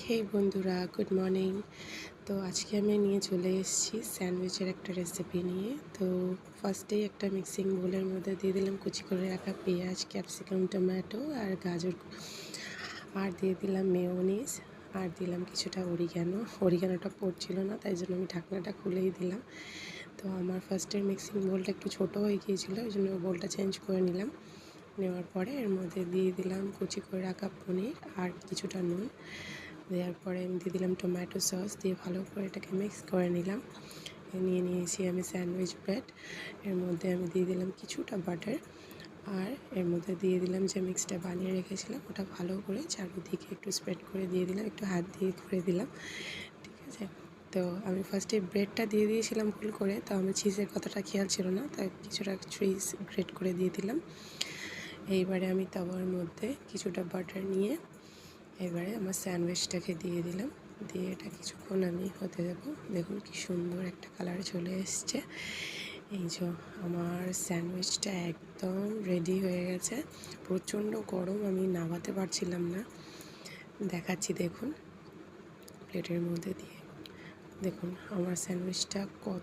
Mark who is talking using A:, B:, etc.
A: হেই বন্ধুরা, good morning. তো আজকে আমি নিয়ে চলে এসেছি স্যান্ডউইচের একটা রেসিপি নিয়ে। তো ফার্স্টেই একটা মিক্সিং বোলের মধ্যে দিয়ে দিলাম কুচি করে রাখা পেঁয়াজ, ক্যাপসিকাম, টমেটো আর গাজর, আর দিয়ে দিলাম মেয়োনিজ, আর দিলাম কিছুটা অরিগ্যানোটা পড়ছিল না, তাই জন্য আমি ঢাকনাটা খুলেই দিলাম। তো আমার ফার্স্টের মিক্সিং বোলটা একটু ছোটো হয়ে গিয়েছিলো, ওই জন্য বোলটা চেঞ্জ করে নিলাম। নেওয়ার পরে এর মধ্যে দিয়ে দিলাম কুচি করে রাখা পনির আর কিছুটা নুন। দেওয়ার পরে আমি দিয়ে দিলাম টমেটো সস, দিয়ে ভালো করে এটাকে মিক্স করে নিলাম। নিয়ে নিয়েছি আমি স্যান্ডউইচ ব্রেড, এর মধ্যে আমি দিয়ে দিলাম কিছুটা বাটার, আর এর মধ্যে দিয়ে দিলাম যে মিক্সটা বানিয়ে রেখেছিলাম ওটা ভালো করে চারিদিকে একটু স্প্রেড করে দিয়ে দিলাম, একটু হাত দিয়ে করে দিলাম। ঠিক আছে, তো আমি ফার্স্টে ব্রেডটা দিয়ে দিয়েছিলাম ভুল করে, তো আমি চিজের কথাটা খেয়াল ছিল না, তাই কিছুটা চিজ গ্রেট করে দিয়ে দিলাম। এইবারে আমি তাওয়ার মধ্যে কিছুটা বাটার নিয়ে এবারে আমার স্যান্ডউইচটাকে দিয়ে দিলাম, দিয়ে এটা কিছুক্ষণ আমি হতে দেবো। দেখুন কি সুন্দর একটা কালার চলে এসছে। এই যে আমার স্যান্ডউইচটা একদম রেডি হয়ে গেছে। প্রচণ্ড গরম, আমি নামাতে পারছিলাম না। দেখাচ্ছি, দেখুন প্লেটের মধ্যে দিয়ে। দেখুন আমার স্যান্ডউইচটা কত